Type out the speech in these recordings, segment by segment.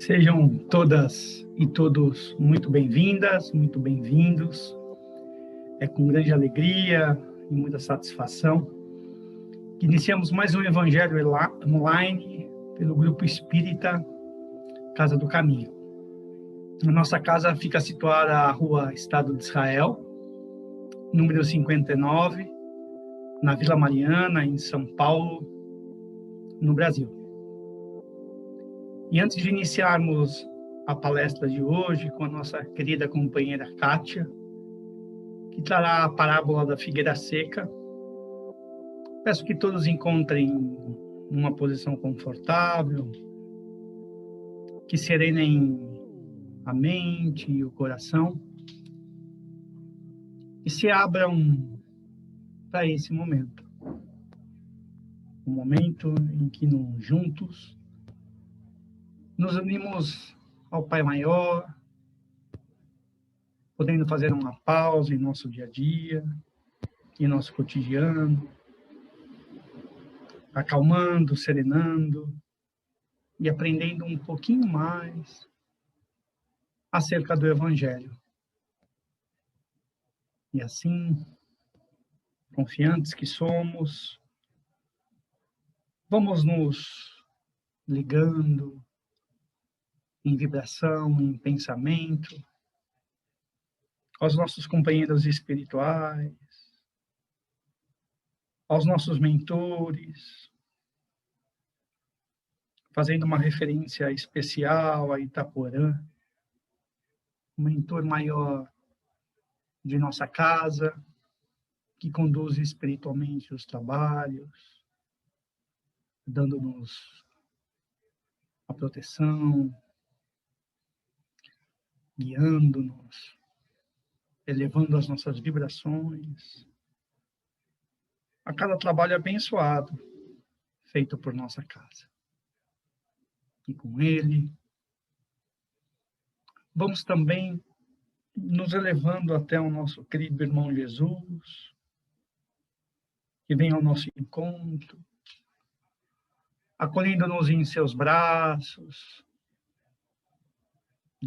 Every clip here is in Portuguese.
Sejam todas e todos muito bem-vindas, muito bem-vindos. É com grande alegria e muita satisfação que iniciamos mais um Evangelho online pelo Grupo Espírita Casa do Caminho. A nossa casa fica situada na Rua Estado de Israel, número 59, na Vila Mariana, em São Paulo, no Brasil. E antes de iniciarmos a palestra de hoje com a nossa querida companheira Kátia, que trará a parábola da figueira seca, peço que todos encontrem uma posição confortável, que serenem a mente e o coração e se abram para esse momento. Um momento em que juntos nos unimos ao Pai Maior, podendo fazer uma pausa em nosso dia a dia, em nosso cotidiano, acalmando, serenando e aprendendo um pouquinho mais acerca do Evangelho. E assim, confiantes que somos, vamos nos ligando em vibração, em pensamento, aos nossos companheiros espirituais, aos nossos mentores, fazendo uma referência especial a Itaporã, o mentor maior de nossa casa, que conduz espiritualmente os trabalhos, dando-nos a proteção, guiando-nos, elevando as nossas vibrações, a cada trabalho abençoado feito por nossa casa. E com ele, vamos também nos elevando até o nosso querido irmão Jesus, que vem ao nosso encontro, acolhendo-nos em seus braços,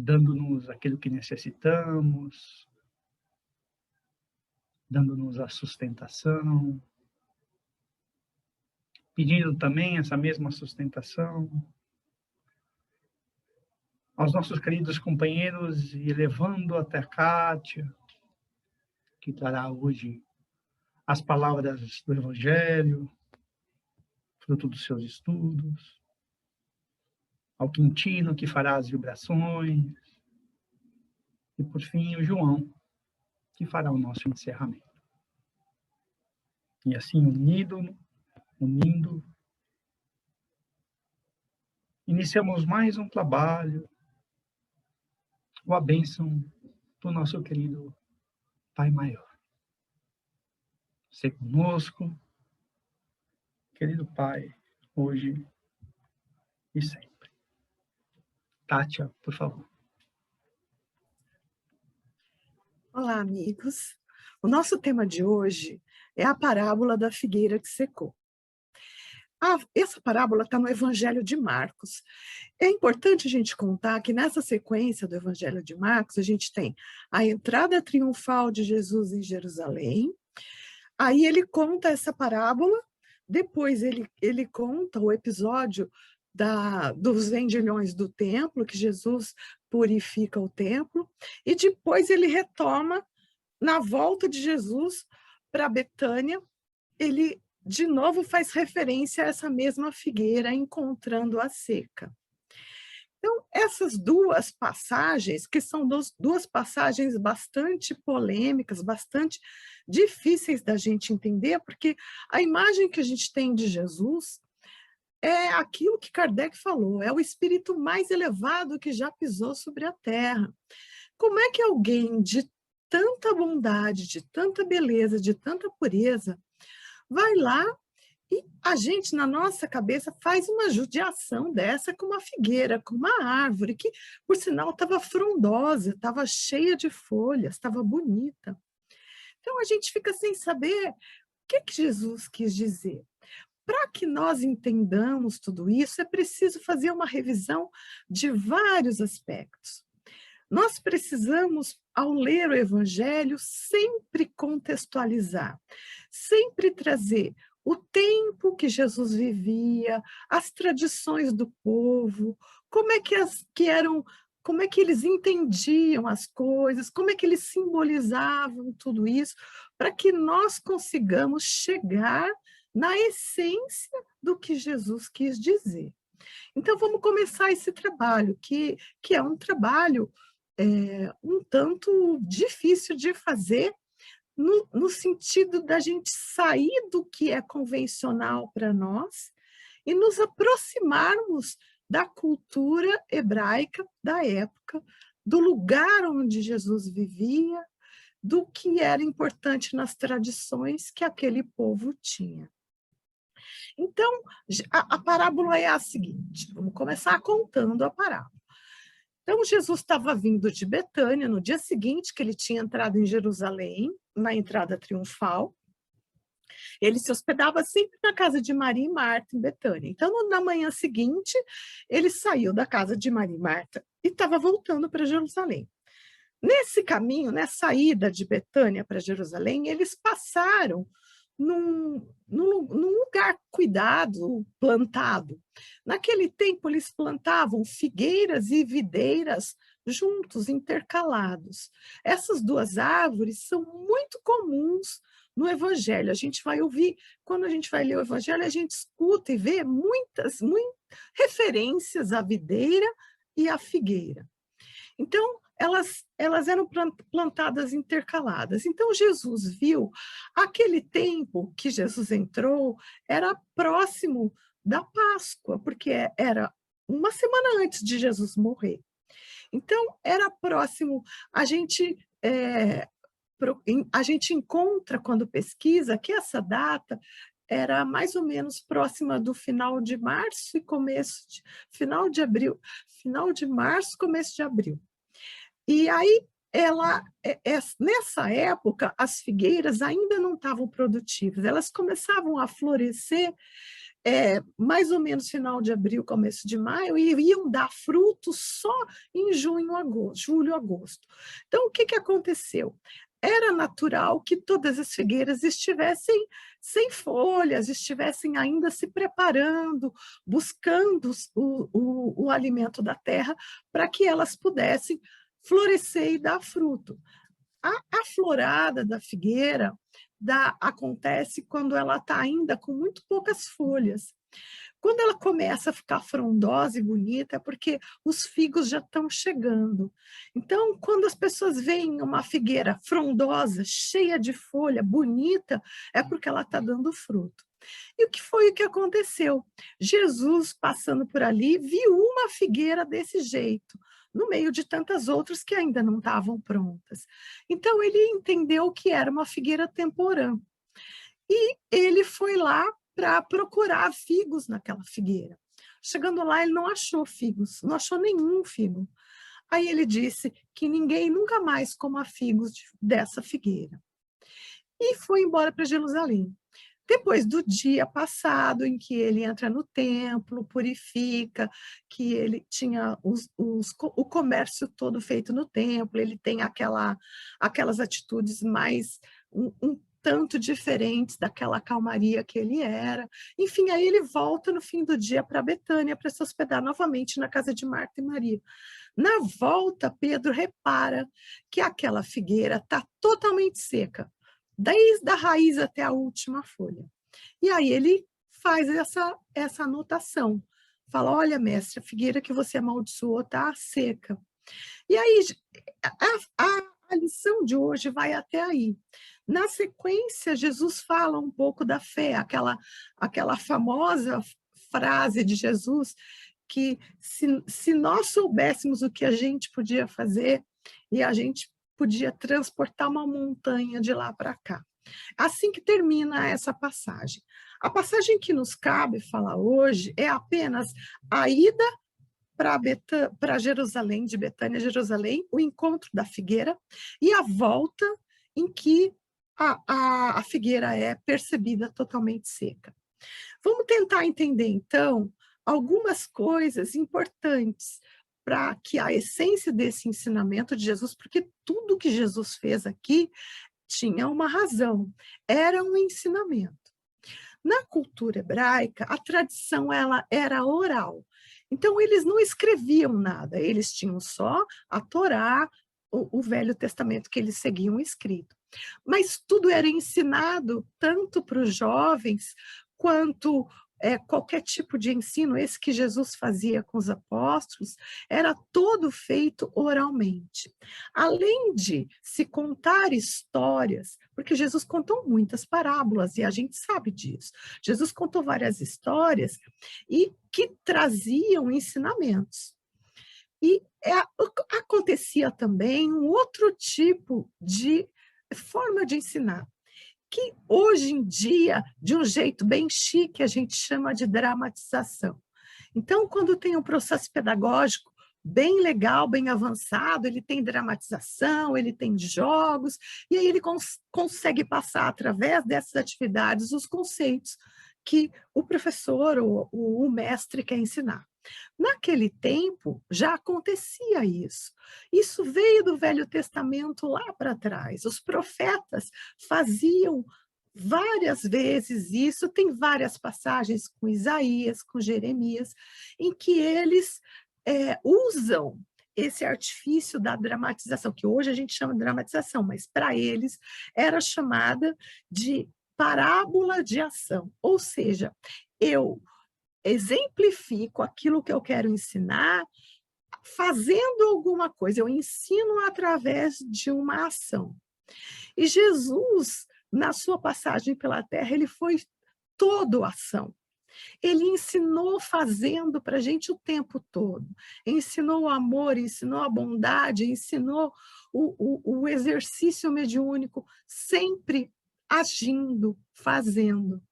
dando-nos aquilo que necessitamos, dando-nos a sustentação, pedindo também essa mesma sustentação aos nossos queridos companheiros e levando até a Kátia, que trará hoje as palavras do Evangelho, fruto dos seus estudos, ao Quintino, que fará as vibrações, e por fim o João, que fará o nosso encerramento. E assim unindo, iniciamos mais um trabalho, com a bênção do nosso querido Pai Maior. Ser conosco, querido Pai, hoje e sempre. Kátia, por favor. Olá, amigos. O nosso tema de hoje é a parábola da figueira que secou. Essa parábola está no Evangelho de Marcos. É importante a gente contar que nessa sequência do Evangelho de Marcos, a gente tem a entrada triunfal de Jesus em Jerusalém, aí ele conta essa parábola, depois ele conta o episódio dos vendilhões do templo, que Jesus purifica o templo, e depois ele retoma, na volta de Jesus para Betânia, ele de novo faz referência a essa mesma figueira encontrando a seca. Então, essas duas passagens, que são duas passagens bastante polêmicas, bastante difíceis da gente entender, porque a imagem que a gente tem de Jesus é aquilo que Kardec falou, é o espírito mais elevado que já pisou sobre a terra. Como é que alguém de tanta bondade, de tanta beleza, de tanta pureza, vai lá e a gente, na nossa cabeça, faz uma judiação dessa com uma figueira, com uma árvore, que, por sinal, estava frondosa, estava cheia de folhas, estava bonita. Então, a gente fica sem saber o que Jesus quis dizer. para que nós entendamos tudo isso, é preciso fazer uma revisão de vários aspectos. Nós precisamos, ao ler o Evangelho, sempre contextualizar, sempre trazer o tempo que Jesus vivia, as tradições do povo, como é que, como é que eles entendiam as coisas, como é que eles simbolizavam tudo isso, para que nós consigamos chegar na essência do que Jesus quis dizer. Então, vamos começar esse trabalho, que é um trabalho um tanto difícil de fazer, no sentido da gente sair do que é convencional para nós e nos aproximarmos da cultura hebraica da época, do lugar onde Jesus vivia, do que era importante nas tradições que aquele povo tinha. Então, a parábola é a seguinte, vamos começar contando a parábola. Então, Jesus estava vindo de Betânia no dia seguinte que ele tinha entrado em Jerusalém, na entrada triunfal. Ele se hospedava sempre na casa de Maria e Marta, em Betânia. Então, na manhã seguinte, ele saiu da casa de Maria e Marta e estava voltando para Jerusalém. Nesse caminho, nessa ida de Betânia para Jerusalém, eles passaram num lugar cuidado, plantado. Naquele tempo, eles plantavam figueiras e videiras juntos, intercalados. Essas duas árvores são muito comuns no Evangelho. A gente vai ouvir, quando a gente vai ler o Evangelho, a gente escuta e vê muitas referências à videira e à figueira. Então, elas eram plantadas intercaladas. Então, Jesus viu, aquele tempo que Jesus entrou era próximo da Páscoa, porque era uma semana antes de Jesus morrer. Então, era próximo, a gente encontra, quando pesquisa, que essa data era mais ou menos próxima do final de março e final de abril, final de março, começo de abril. E aí, nessa época, as figueiras ainda não estavam produtivas, elas começavam a florescer mais ou menos final de abril, começo de maio, e iam dar frutos só em julho, agosto. Então, o que aconteceu? Era natural que todas as figueiras estivessem sem folhas, estivessem ainda se preparando, buscando o alimento da terra, para que elas pudessem florescer e dar fruto. A florada da figueira acontece quando ela está ainda com muito poucas folhas. Quando ela começa a ficar frondosa e bonita, é porque os figos já estão chegando. Então, quando as pessoas veem uma figueira frondosa, cheia de folha, bonita, é porque ela está dando fruto. E o que foi o que aconteceu? Jesus, passando por ali, viu uma figueira desse jeito, no meio de tantas outras que ainda não estavam prontas. Então, ele entendeu que era uma figueira temporã. E ele foi lá para procurar figos naquela figueira. Chegando lá, ele não achou figos, não achou nenhum figo. Aí ele disse que ninguém nunca mais coma figos dessa figueira. E foi embora para Jerusalém. Depois do dia passado em que ele entra no templo, purifica, que ele tinha o comércio todo feito no templo, ele tem aquelas atitudes mais um tanto diferentes daquela calmaria que ele era. Enfim, aí ele volta no fim do dia para Betânia para se hospedar novamente na casa de Marta e Maria. Na volta, Pedro repara que aquela figueira está totalmente seca, desde a raiz até a última folha. E aí ele faz essa anotação. Fala, olha, mestre, a figueira que você amaldiçoou está seca. E aí, a lição de hoje vai até aí. Na sequência, Jesus fala um pouco da fé, aquela famosa frase de Jesus, que se nós soubéssemos o que a gente podia fazer, e a gente podia transportar uma montanha de lá para cá. Assim que termina essa passagem. A passagem que nos cabe falar hoje é apenas a ida para Jerusalém, de Betânia a Jerusalém, o encontro da figueira e a volta em que a figueira é percebida totalmente seca. Vamos tentar entender, então, algumas coisas importantes para que a essência desse ensinamento de Jesus, porque tudo que Jesus fez aqui tinha uma razão, era um ensinamento. Na cultura hebraica, a tradição ela era oral. Então, eles não escreviam nada, eles tinham só a Torá, o Velho Testamento que eles seguiam escrito. Mas tudo era ensinado tanto para os jovens quanto qualquer tipo de ensino, esse que Jesus fazia com os apóstolos, era todo feito oralmente. Além de se contar histórias, porque Jesus contou muitas parábolas e a gente sabe disso. Jesus contou várias histórias e que traziam ensinamentos. E acontecia também um outro tipo de forma de ensinar, que hoje em dia, de um jeito bem chique, a gente chama de dramatização. Então, quando tem um processo pedagógico bem legal, bem avançado, ele tem dramatização, ele tem jogos, e aí ele consegue passar, através dessas atividades, os conceitos que o professor ou o mestre quer ensinar. Naquele tempo, já acontecia isso. Isso veio do Velho Testamento lá para trás. Os profetas faziam várias vezes isso, tem várias passagens com Isaías, com Jeremias, em que eles usam esse artifício da dramatização, que hoje a gente chama de dramatização, mas para eles era chamada de parábola de ação. Ou seja, eu exemplifico aquilo que eu quero ensinar fazendo alguma coisa, eu ensino através de uma ação. E Jesus, na sua passagem pela terra, ele foi todo ação. Ele ensinou fazendo para a gente o tempo todo. Ensinou o amor, ensinou a bondade, ensinou o exercício mediúnico, sempre agindo, fazendo.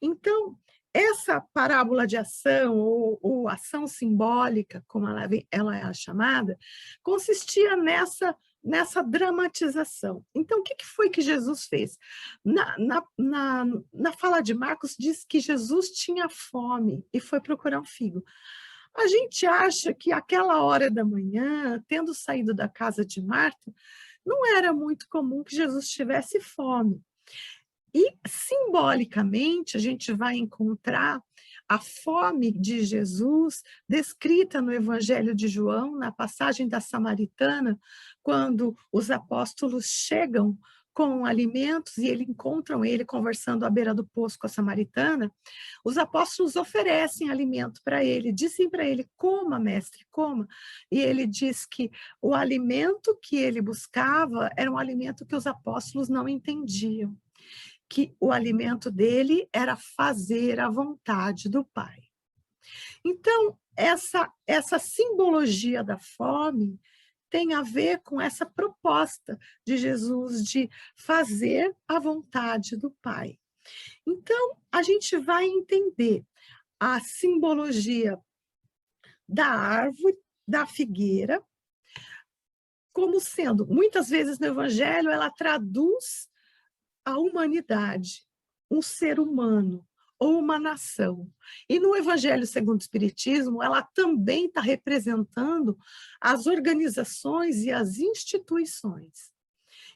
Então, essa parábola de ação, ou ação simbólica, como ela é chamada, consistia nessa dramatização. Então, o que foi que Jesus fez? Na fala de Marcos, diz que Jesus tinha fome e foi procurar um figo. A gente acha que aquela hora da manhã, tendo saído da casa de Marta, não era muito comum que Jesus tivesse fome. E, simbolicamente, a gente vai encontrar a fome de Jesus descrita no Evangelho de João, na passagem da Samaritana, quando os apóstolos chegam com alimentos e encontram ele conversando à beira do poço com a samaritana. Os apóstolos oferecem alimento para ele, dizem para ele: coma, mestre, coma. E ele diz que o alimento que ele buscava era um alimento que os apóstolos não entendiam, que o alimento dele era fazer a vontade do Pai. Então, essa simbologia da fome tem a ver com essa proposta de Jesus de fazer a vontade do Pai. Então, a gente vai entender a simbologia da árvore, da figueira, como sendo, muitas vezes no Evangelho, ela traduz a humanidade, um ser humano ou uma nação. E no Evangelho segundo o Espiritismo, ela também está representando as organizações e as instituições.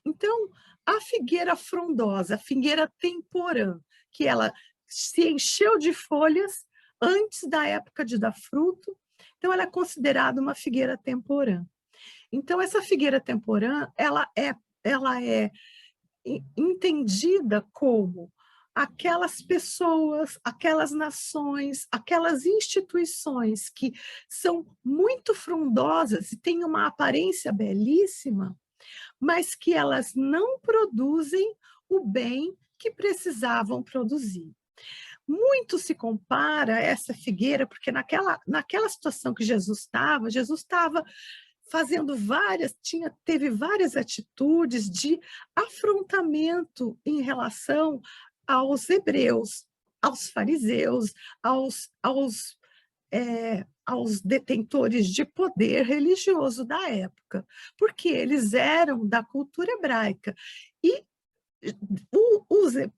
Então, a figueira frondosa, a figueira temporã, que ela se encheu de folhas antes da época de dar fruto, então ela é considerada uma figueira temporã. Então, essa figueira temporã, ela é entendida como aquelas pessoas, aquelas nações, aquelas instituições que são muito frondosas e têm uma aparência belíssima, mas que elas não produzem o bem que precisavam produzir. Muito se compara essa figueira, porque naquela situação que Jesus estava fazendo teve várias atitudes de afrontamento em relação aos hebreus, aos fariseus, aos detentores de poder religioso da época, porque eles eram da cultura hebraica. E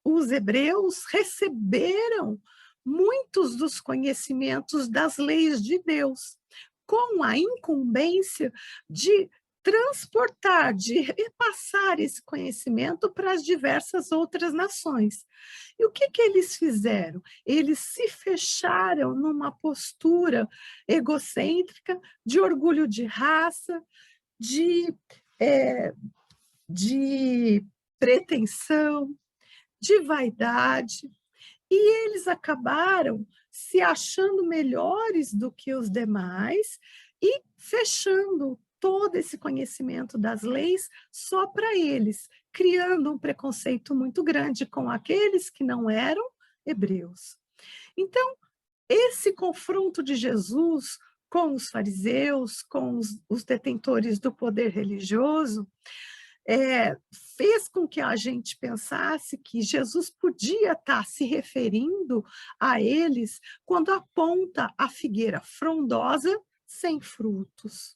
os hebreus receberam muitos dos conhecimentos das leis de Deus, com a incumbência de transportar, de repassar esse conhecimento para as diversas outras nações. E o que eles fizeram? Eles se fecharam numa postura egocêntrica, de orgulho de raça, de, de pretensão, de vaidade, e eles acabaram se achando melhores do que os demais e fechando todo esse conhecimento das leis só para eles, criando um preconceito muito grande com aqueles que não eram hebreus. Então, esse confronto de Jesus com os fariseus, com os detentores do poder religioso, fez com que a gente pensasse que Jesus podia estar se referindo a eles quando aponta a figueira frondosa sem frutos.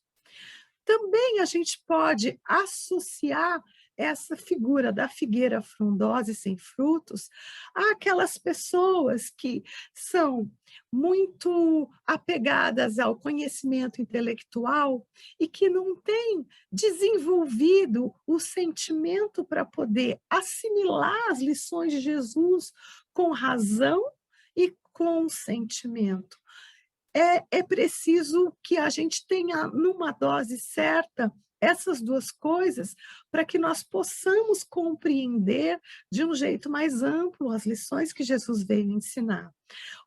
Também a gente pode associar essa figura da figueira frondosa e sem frutos àquelas pessoas que são muito apegadas ao conhecimento intelectual e que não têm desenvolvido o sentimento para poder assimilar as lições de Jesus com razão e com sentimento. É preciso que a gente tenha, numa dose certa, essas duas coisas, para que nós possamos compreender de um jeito mais amplo as lições que Jesus veio ensinar.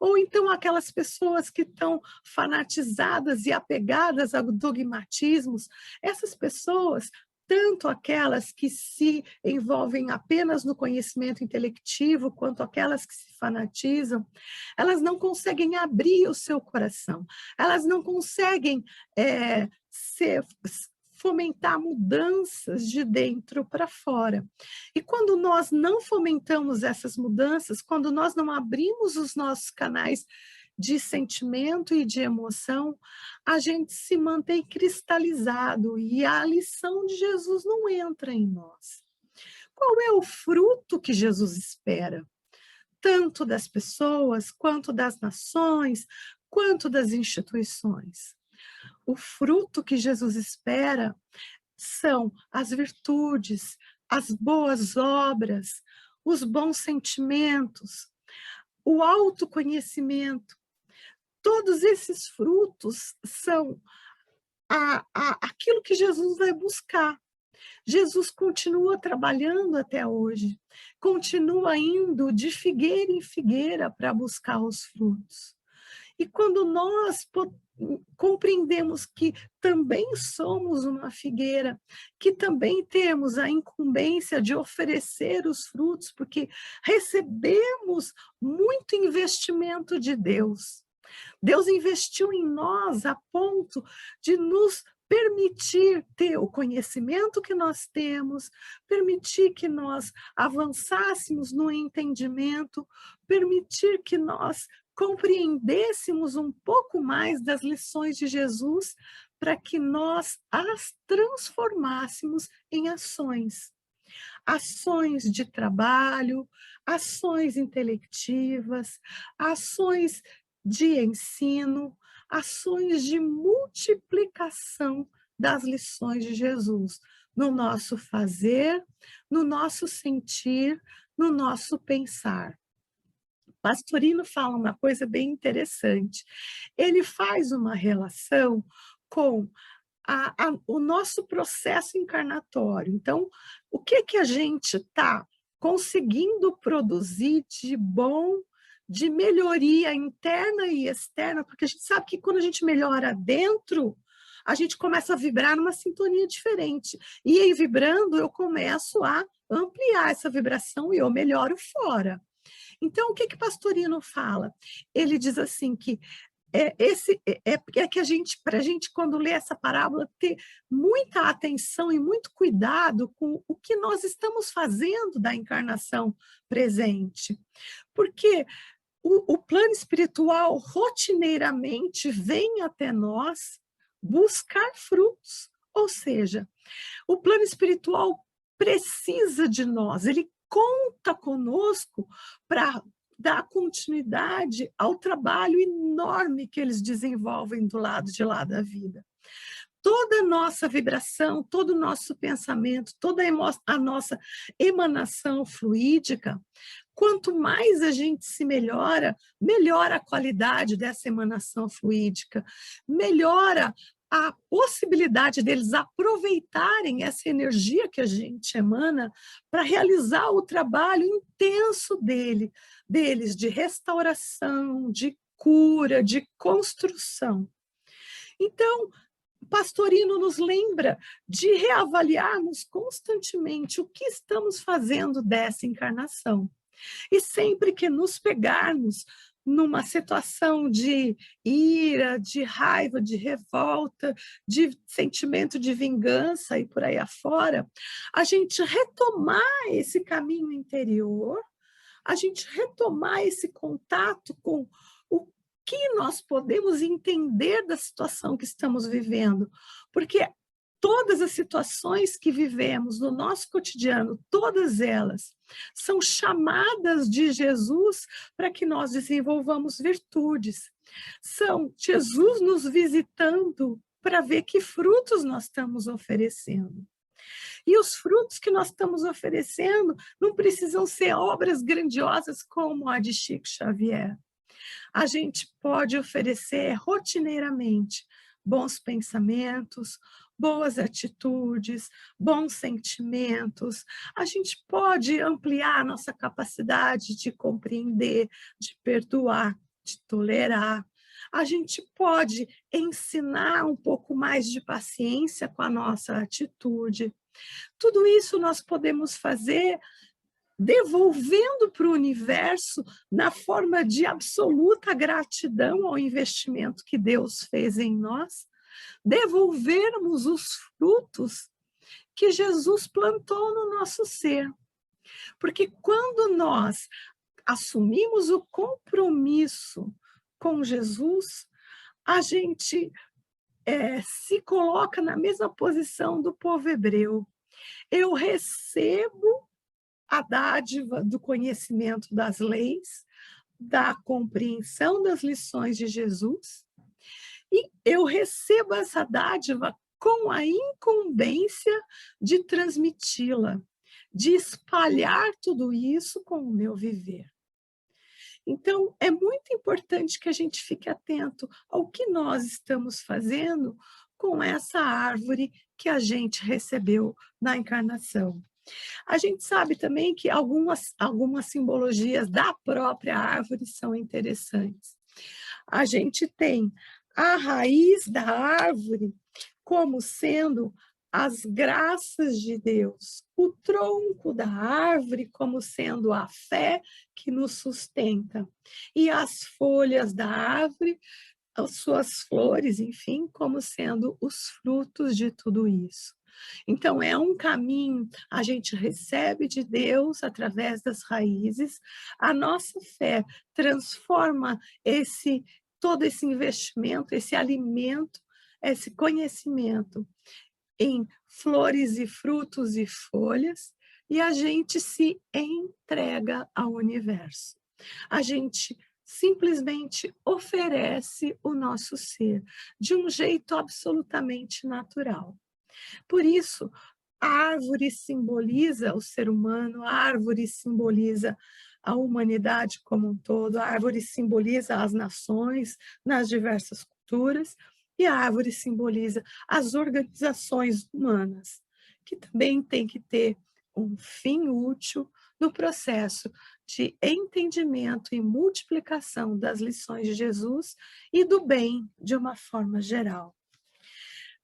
Ou então aquelas pessoas que estão fanatizadas e apegadas a dogmatismos, essas pessoas, tanto aquelas que se envolvem apenas no conhecimento intelectivo, quanto aquelas que se fanatizam, elas não conseguem abrir o seu coração, elas não conseguem fomentar mudanças de dentro para fora. E quando nós não fomentamos essas mudanças, quando nós não abrimos os nossos canais de sentimento e de emoção, a gente se mantém cristalizado e a lição de Jesus não entra em nós. Qual é o fruto que Jesus espera? Tanto das pessoas, quanto das nações, quanto das instituições. O fruto que Jesus espera são as virtudes, as boas obras, os bons sentimentos, o autoconhecimento. Todos esses frutos são aquilo que Jesus vai buscar. Jesus continua trabalhando até hoje, continua indo de figueira em figueira para buscar os frutos. E quando nós compreendemos que também somos uma figueira, que também temos a incumbência de oferecer os frutos, porque recebemos muito investimento de Deus. Deus investiu em nós a ponto de nos permitir ter o conhecimento que nós temos, permitir que nós avançássemos no entendimento, permitir que nós compreendêssemos um pouco mais das lições de Jesus para que nós as transformássemos em ações. Ações de trabalho, ações intelectivas, ações de ensino, ações de multiplicação das lições de Jesus, no nosso fazer, no nosso sentir, no nosso pensar. Pastorino fala uma coisa bem interessante. Ele faz uma relação com o nosso processo encarnatório. Então, o que a gente está conseguindo produzir de bom, de melhoria interna e externa, porque a gente sabe que quando a gente melhora dentro, a gente começa a vibrar numa sintonia diferente. E em vibrando, eu começo a ampliar essa vibração e eu melhoro fora. Então, o que Pastorino fala? Ele diz assim que que a gente, para a gente, quando lê essa parábola, ter muita atenção e muito cuidado com o que nós estamos fazendo da encarnação presente. Porque o plano espiritual rotineiramente vem até nós buscar frutos. Ou seja, o plano espiritual precisa de nós, ele conta conosco para dar continuidade ao trabalho enorme que eles desenvolvem do lado de lá da vida. Toda a nossa vibração, todo o nosso pensamento, toda a nossa emanação fluídica, quanto mais a gente se melhora, melhora a qualidade dessa emanação fluídica, melhora a possibilidade deles aproveitarem essa energia que a gente emana para realizar o trabalho intenso deles de restauração, de cura, de construção. Então, o Pastorino nos lembra de reavaliarmos constantemente o que estamos fazendo dessa encarnação. E sempre que nos pegarmos numa situação de ira, de raiva, de revolta, de sentimento de vingança e por aí afora, a gente retomar esse caminho interior, a gente retomar esse contato com o que nós podemos entender da situação que estamos vivendo, porque todas as situações que vivemos no nosso cotidiano, todas elas, são chamadas de Jesus para que nós desenvolvamos virtudes. São Jesus nos visitando para ver que frutos nós estamos oferecendo. E os frutos que nós estamos oferecendo não precisam ser obras grandiosas como a de Chico Xavier. A gente pode oferecer rotineiramente bons pensamentos, boas atitudes, bons sentimentos. A gente pode ampliar a nossa capacidade de compreender, de perdoar, de tolerar. A gente pode ensinar um pouco mais de paciência com a nossa atitude. Tudo isso nós podemos fazer devolvendo para o universo na forma de absoluta gratidão ao investimento que Deus fez em nós, devolvermos os frutos que Jesus plantou no nosso ser. Porque quando nós assumimos o compromisso com Jesus, a gente se coloca na mesma posição do povo hebreu. Eu recebo a dádiva do conhecimento das leis, da compreensão das lições de Jesus, e eu recebo essa dádiva com a incumbência de transmiti-la, de espalhar tudo isso com o meu viver. Então, é muito importante que a gente fique atento ao que nós estamos fazendo com essa árvore que a gente recebeu na encarnação. A gente sabe também que algumas simbologias da própria árvore são interessantes. A gente tem a raiz da árvore como sendo as graças de Deus, o tronco da árvore como sendo a fé que nos sustenta, e as folhas da árvore, as suas flores, enfim, como sendo os frutos de tudo isso. Então, é um caminho, a gente recebe de Deus através das raízes, a nossa fé transforma todo esse investimento, esse alimento, esse conhecimento em flores e frutos e folhas, e a gente se entrega ao universo. A gente simplesmente oferece o nosso ser de um jeito absolutamente natural. Por isso, a árvore simboliza o ser humano, a árvore simboliza a humanidade como um todo, a árvore simboliza as nações nas diversas culturas, e a árvore simboliza as organizações humanas, que também tem que ter um fim útil no processo de entendimento e multiplicação das lições de Jesus e do bem de uma forma geral.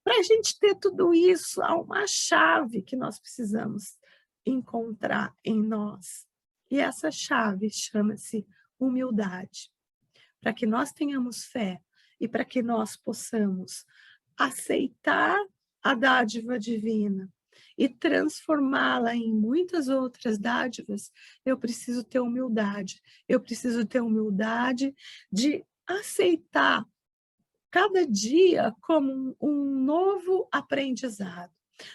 Para a gente ter tudo isso, há uma chave que nós precisamos encontrar em nós. E essa chave chama-se humildade. Para que nós tenhamos fé e para que nós possamos aceitar a dádiva divina e transformá-la em muitas outras dádivas, eu preciso ter humildade. Eu preciso ter humildade de aceitar cada dia como um novo aprendizado,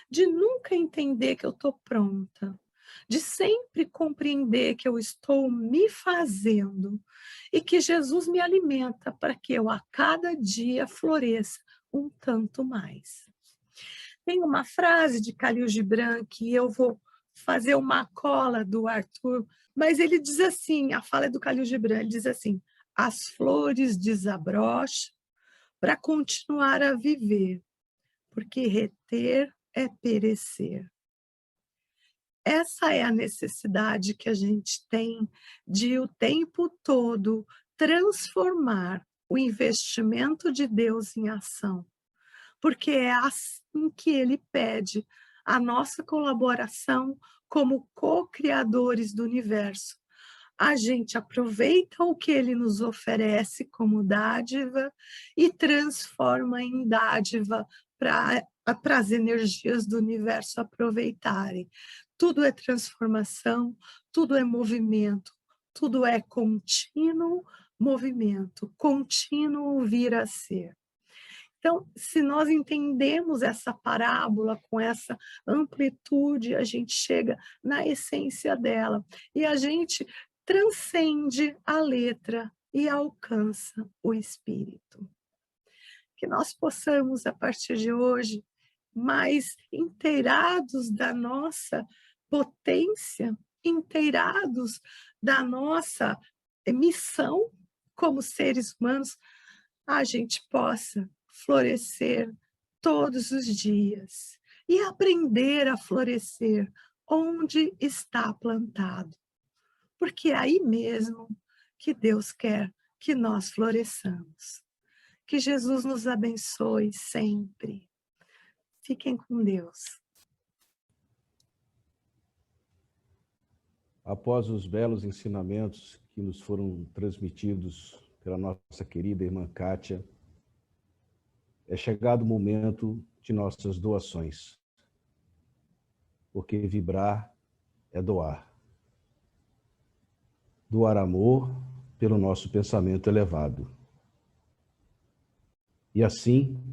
de nunca entender que eu estou pronta, de sempre compreender que eu estou me fazendo e que Jesus me alimenta para que eu a cada dia floresça um tanto mais. Tem uma frase de Khalil Gibran que eu vou fazer uma cola do Arthur, mas ele diz assim, a fala é do Khalil Gibran, ele diz assim: as flores desabrocham para continuar a viver, porque reter é perecer. Essa é a necessidade que a gente tem de o tempo todo transformar o investimento de Deus em ação, porque é assim que ele pede a nossa colaboração como co-criadores do universo. A gente aproveita o que ele nos oferece como dádiva e transforma em dádiva para as energias do universo aproveitarem. Tudo é transformação, tudo é movimento, tudo é contínuo movimento, contínuo vir a ser. Então, se nós entendemos essa parábola com essa amplitude, a gente chega na essência dela e a gente transcende a letra e alcança o espírito. Que nós possamos, a partir de hoje, mais inteirados da nossa potência, inteirados da nossa missão como seres humanos, a gente possa florescer todos os dias e aprender a florescer onde está plantado, porque é aí mesmo que Deus quer que nós floresçamos. Que Jesus nos abençoe sempre. Fiquem com Deus. Após os belos ensinamentos que nos foram transmitidos pela nossa querida irmã Kátia, é chegado o momento de nossas doações, porque vibrar é doar. Doar amor pelo nosso pensamento elevado. E assim,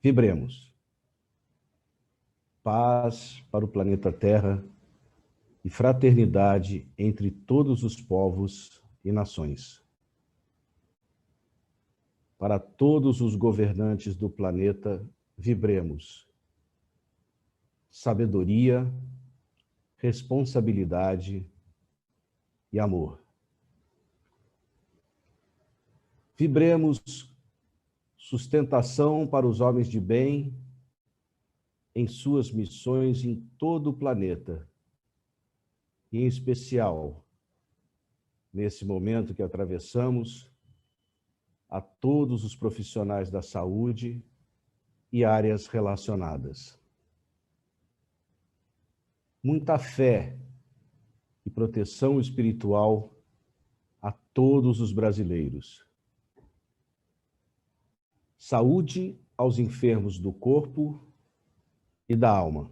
vibremos. Paz para o planeta Terra e fraternidade entre todos os povos e nações. Para todos os governantes do planeta, vibremos. Sabedoria, responsabilidade e amor. Vibremos sustentação para os homens de bem em suas missões em todo o planeta, e em especial, nesse momento que atravessamos, a todos os profissionais da saúde e áreas relacionadas. Muita fé e proteção espiritual a todos os brasileiros. Saúde aos enfermos do corpo e da alma.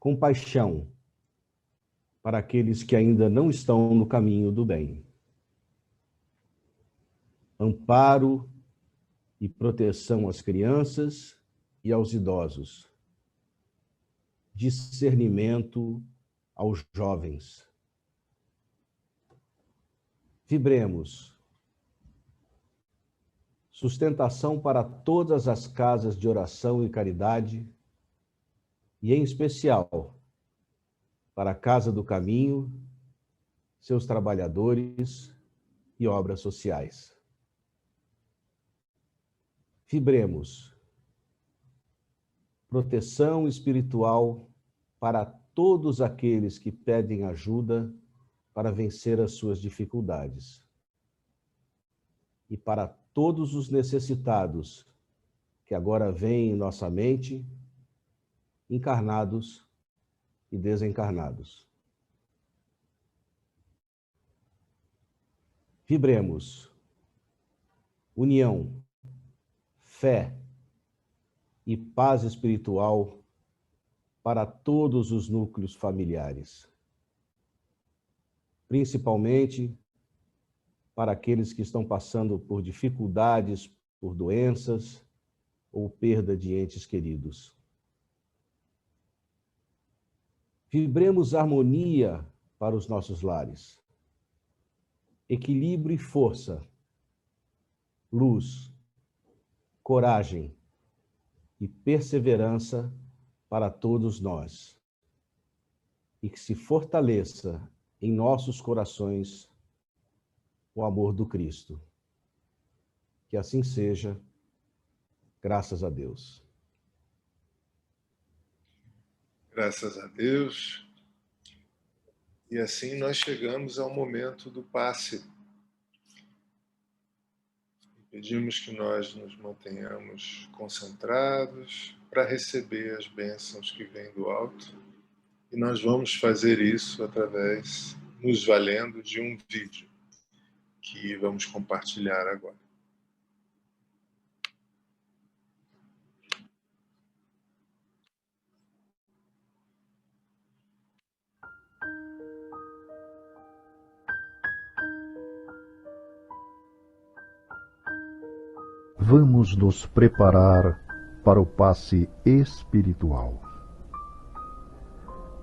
Compaixão para aqueles que ainda não estão no caminho do bem. Amparo e proteção às crianças e aos idosos. Discernimento aos jovens. Vibremos. Sustentação para todas as casas de oração e caridade, e em especial para a Casa do Caminho, seus trabalhadores e obras sociais. Vibremos. Proteção espiritual para todos aqueles que pedem ajuda para vencer as suas dificuldades. E para todos os necessitados que agora vêm em nossa mente, encarnados e desencarnados. Vibremos. União, fé e paz espiritual para todos os núcleos familiares, principalmente para aqueles que estão passando por dificuldades, por doenças ou perda de entes queridos. Vibremos harmonia para os nossos lares, equilíbrio e força, luz, coragem e perseverança para todos nós, e que se fortaleça em nossos corações o amor do Cristo. Que assim seja, graças a Deus. Graças a Deus. E assim nós chegamos ao momento do passe. Pedimos que nós nos mantenhamos concentrados para receber as bênçãos que vêm do alto. E nós vamos fazer isso através, nos valendo de um vídeo que vamos compartilhar agora. Vamos nos preparar para o passe espiritual.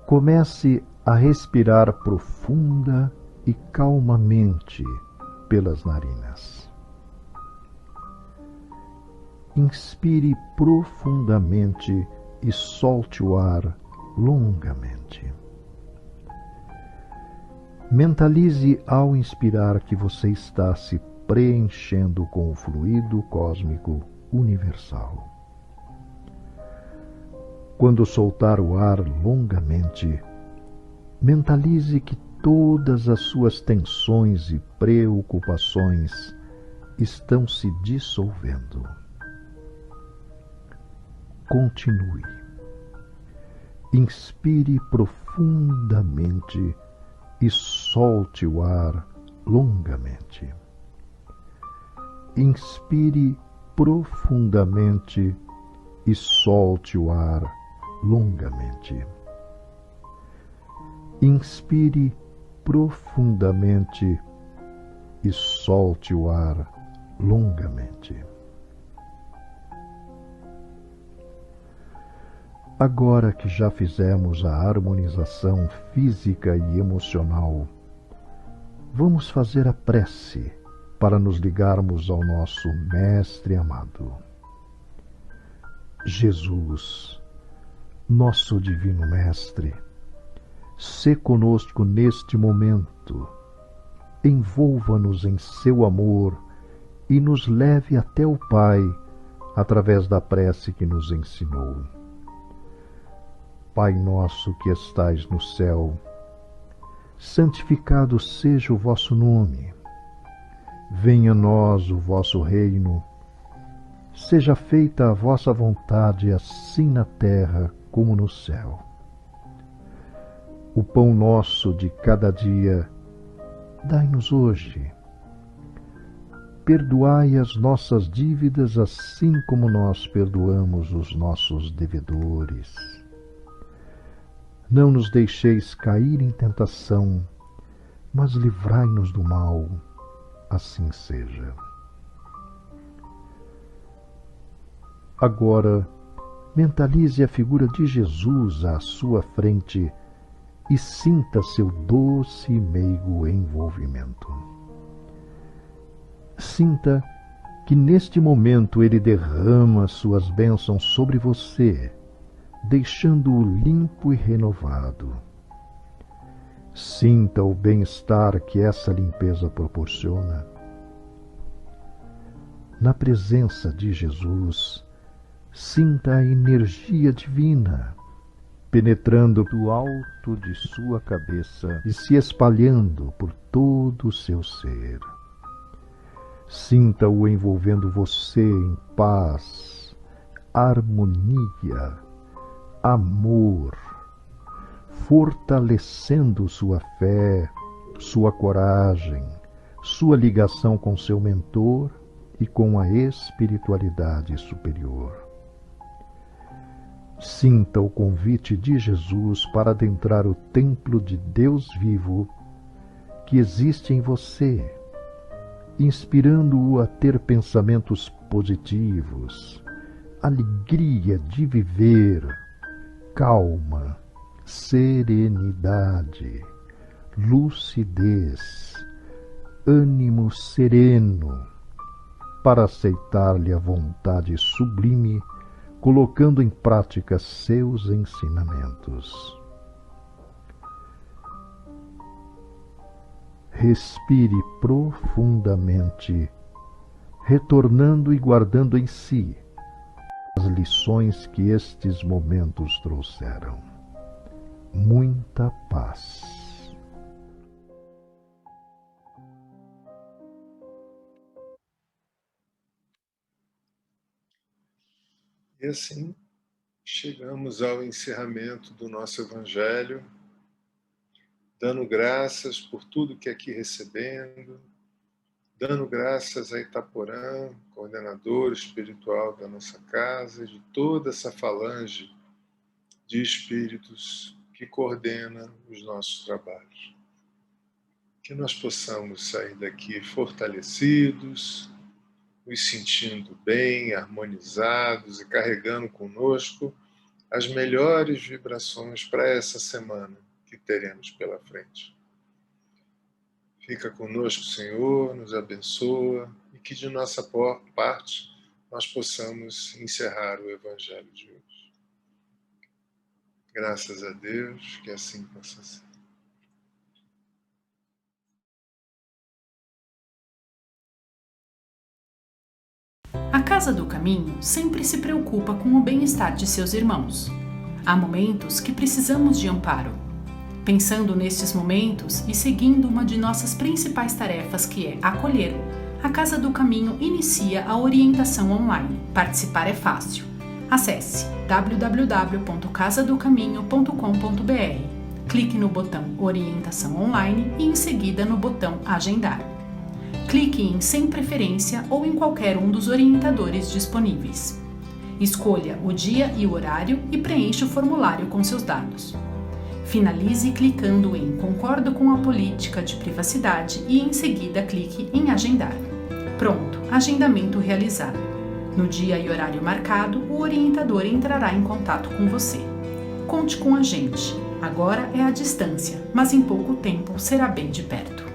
Comece a respirar profunda e calmamente pelas narinas. Inspire profundamente e solte o ar longamente. Mentalize ao inspirar que você está se preenchendo com o fluido cósmico universal. Quando soltar o ar longamente, mentalize que todas as suas tensões e preocupações estão se dissolvendo. Continue. Inspire profundamente e solte o ar longamente. Inspire profundamente e solte o ar longamente. Inspire profundamente e solte o ar longamente. Agora que já fizemos a harmonização física e emocional, vamos fazer a prece para nos ligarmos ao nosso Mestre amado. Jesus, nosso Divino Mestre, sê conosco neste momento, envolva-nos em seu amor e nos leve até o Pai através da prece que nos ensinou. Pai nosso que estais no céu, santificado seja o vosso nome. Venha a nós o vosso reino. Seja feita a vossa vontade, assim na terra como no céu. O pão nosso de cada dia, dai-nos hoje. Perdoai as nossas dívidas, assim como nós perdoamos os nossos devedores. Não nos deixeis cair em tentação, mas livrai-nos do mal. Assim seja. Agora, mentalize a figura de Jesus à sua frente e sinta seu doce e meigo envolvimento. Sinta que neste momento ele derrama suas bênçãos sobre você, deixando-o limpo e renovado. Sinta o bem-estar que essa limpeza proporciona. Na presença de Jesus, sinta a energia divina, penetrando do alto de sua cabeça e se espalhando por todo o seu ser. Sinta-o envolvendo você em paz, harmonia, amor, fortalecendo sua fé, sua coragem, sua ligação com seu mentor e com a espiritualidade superior. Sinta o convite de Jesus para adentrar o templo de Deus vivo que existe em você, inspirando-o a ter pensamentos positivos, alegria de viver, calma, serenidade, lucidez, ânimo sereno, para aceitar-lhe a vontade sublime, colocando em prática seus ensinamentos. Respire profundamente, retornando e guardando em si as lições que estes momentos trouxeram. Muita paz. E assim, chegamos ao encerramento do nosso Evangelho, dando graças por tudo que aqui recebendo, dando graças a Itaporã, coordenador espiritual da nossa casa, de toda essa falange de espíritos que coordena os nossos trabalhos. Que nós possamos sair daqui fortalecidos, nos sentindo bem, harmonizados e carregando conosco as melhores vibrações para essa semana que teremos pela frente. Fica conosco, Senhor, nos abençoa e que de nossa parte nós possamos encerrar o Evangelho de hoje. Graças a Deus, que assim possa ser. A Casa do Caminho sempre se preocupa com o bem-estar de seus irmãos. Há momentos que precisamos de amparo. Pensando nestes momentos e seguindo uma de nossas principais tarefas, que é acolher, a Casa do Caminho inicia a orientação online. Participar é fácil. Acesse www.casadocaminho.com.br. Clique no botão Orientação Online e em seguida no botão Agendar. Clique em Sem Preferência ou em qualquer um dos orientadores disponíveis. Escolha o dia e o horário e preencha o formulário com seus dados. Finalize clicando em Concordo com a política de privacidade e em seguida clique em Agendar. Pronto, agendamento realizado. No dia e horário marcado, o orientador entrará em contato com você. Conte com a gente. Agora é à distância, mas em pouco tempo será bem de perto.